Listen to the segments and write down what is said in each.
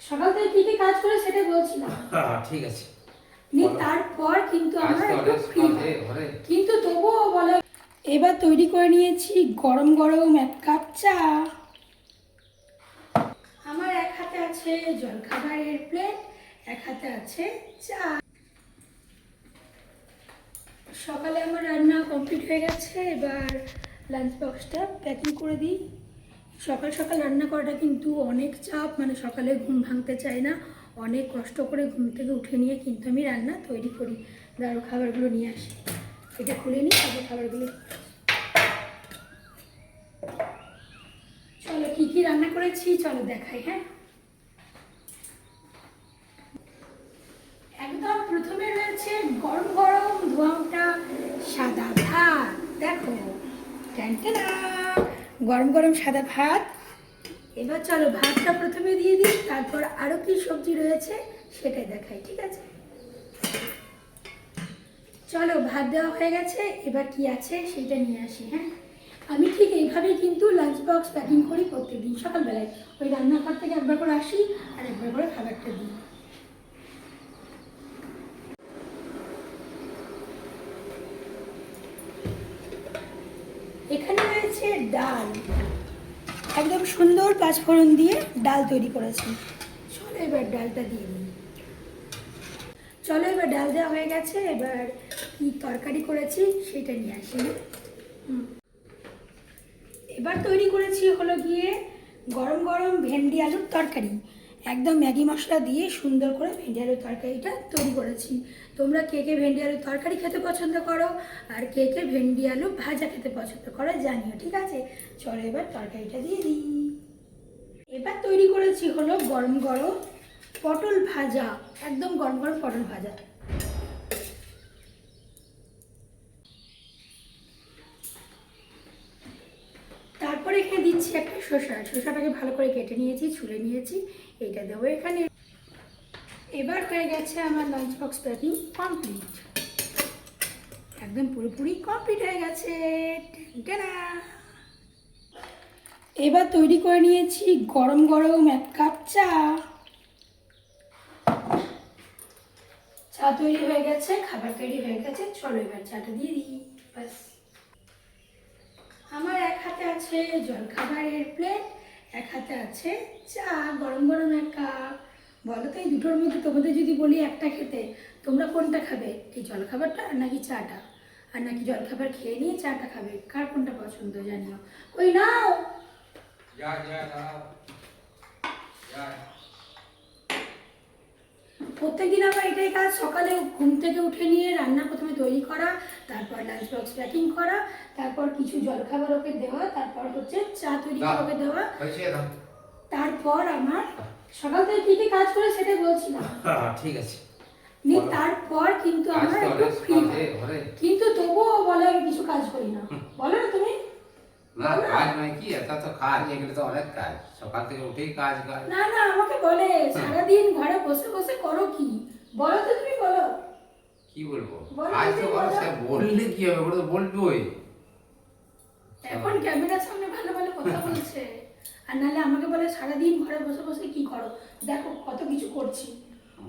সকাল থেকে কি কি কাজ করে সেটা বলছিলাম। ঠিক আছে। তারপর কিন্তু আমরা একটু ফ্রি কিন্তু তবুও বলে। এবার তৈরি করে নিয়েছি গরম গরম 1 কাপ চা। আমার এক হাতে আছে জলখাবারের প্লেট, এক হাতে আছে চা। সকালে আমার রান্না কমপ্লিট হয়ে গেছে, এবার লাঞ্চ বক্সটা প্যাকিং করে দিই। সকাল সকাল রান্না করাটা কিন্তু অনেক চাপ, মানে সকালে ঘুম ভাঙতে চাই না, অনেক কষ্ট করে ঘুম থেকে উঠে নিয়ে কিন্তু আমি রান্না তৈরি করি। দাঁড়ো খাবারগুলো নিয়ে আসি, এটা খুলে নিই, তারপর খাবারগুলো। চলো কি কি রান্না করেছি চলো দেখাই। হ্যাঁ, একদম প্রথমে রয়েছে গরম গরম ধোঁয়াটা সাদা ভাত। দেখো ট্যান্টানা, গরম গরম সাদা ভাত। এবার চলো ভাতটা প্রথমে দিয়ে দিই, তারপর আরো কি সবজি রয়েছে সেটাই দেখাই, ঠিক আছে? চলো ভাত দেওয়া হয়ে গেছে, এবার কি আছে সেটা নিয়ে আসি। হ্যাঁ, আমি ঠিক এইভাবেই কিন্তু লাঞ্চ বক্স প্যাকিং করি প্রত্যেকদিন সকালবেলায়। ওই রান্নাঘর থেকে একবার করে আসি আর একবার করে খাবারটা দিই। এখানে রয়েছে ডাল, একদম সুন্দর পাঁচফোড়ন দিয়ে ডাল তৈরি করেছি। চলো এবার ডালটা দিয়ে দিই। চলো এবার ডাল দেওয়া হয়ে গেছে, এবার কি তরকারি করেছি সেটা নিয়ে আসি। এবার তৈরি করেছি হলো গিয়ে গরম গরম ভেন্ডি আলুর তরকারি। একদম ম্যাগি মশলা দিয়ে সুন্দর করে ভেন্ডি আলুর তরকারিটা তৈরি করেছি। তোমরা কে কে ভেন্ডি আলুর তরকারি খেতে পছন্দ করো আর কে কে ভেন্ডি আলু ভাজা খেতে পছন্দ করো জানিও, ঠিক আছে? চলো এবার তরকারিটা দিয়ে দিই। এবার তৈরি করেছি হলো গরম গরম পটল ভাজা, একদম গরম গরম পটল ভাজা। তারপরে এখানে দিচ্ছি একটা শসাটাকে ভালো করে কেটে নিয়েছি, ছুলে নিয়েছি, এইটা দেবো এখানে। এবার হয়ে গেছে আমার লাঞ্চ বক্স প্যাকিং কমপ্লিট, একদম পুরোপুরি কমপ্লিট হয়ে গেছে। এবার তৈরি করে নিয়েছি গরম গরম 1 কাপ চা। চা তৈরি হয়ে গেছে, খাবার তৈরি হয়ে গেছে, চলো এবার চাটা দিয়ে দিই। ব্যাস, আমার এক হাতে আছে জলখাবারের প্লেট, এক হাতে আছে চা, গরম গরম 1 কাপ। বলো তো এই দুটোর মধ্যে তোমাদের যদি বলি একটা খেতে, তোমরা কোনটা খাবে? এই জলখাবারটা আর নাকি চাটা? আর নাকি জলখাবার খেয়ে নিয়ে চাটা খাবে? কার কোনটা পছন্দ জানিও। ওই নাও প্রত্যেকদিন আমার এটাই কাজ, সকালে ঘুম থেকে উঠে নিয়ে রান্না প্রথমে তৈরি করা, তারপর লাঞ্চ বক্স প্যাকিং করা, তারপর কিছু জলখাবার ওকে দেওয়া, তারপর হচ্ছে চা তৈরি করে ওকে দেওয়া, তারপর আমার সকাল থেকে কি কি কাজ করে সেটা বলছিলাম। ঠিক আছে। তারপর কিন্তু আমরা একটু ফ্রি, কিন্তু তবুও বলে আমি কিছু কাজ করি না। বলো না তুমি? না কাজ নয় কি, এটা তো কাজ, এগুলো তো অনেক কাজ, সকাল থেকে উঠেই কাজ। না না, আমাকে বলে সারাদিন ঘরে বসে বসে করো কি, বলো তো তুমি, বলো। কি বলবো, কাজ তো করো, সে বললে কি হবে, ওটা তো বলবোই। এখন ক্যামেরার সামনে ভালো ভালো কথা বলছে, আর নাহলে আমাকে বলে সারাদিন ঘরে বসে বসে কি করো, দেখো কত কিছু করছি।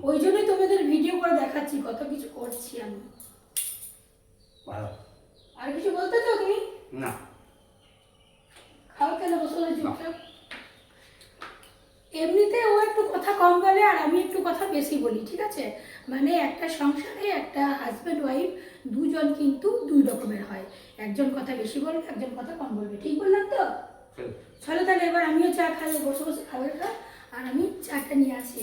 ওই জন্যই তোমাদের ভিডিও করে দেখাচ্ছি কত কিছু করছি আমি। আর কিছু বলতে চাও তুমি? না, খাও তাহলে বসে বসে চুপচাপ। এমনিতে ও একটু কথা কম বলে আর আমি একটু কথা বেশি বলি, ঠিক আছে? মানে একটা সংসারে একটা হাজব্যান্ড ওয়াইফ দুজন কিন্তু দুই রকমের হয়, একজন কথা বেশি বলবে, একজন কথা কম বলবে, ঠিক বললাম তো? চলো তাহলে এবার আমিও চা খাই, বসে বসে খাবার খা, আর আমি চাটা নিয়ে আসি।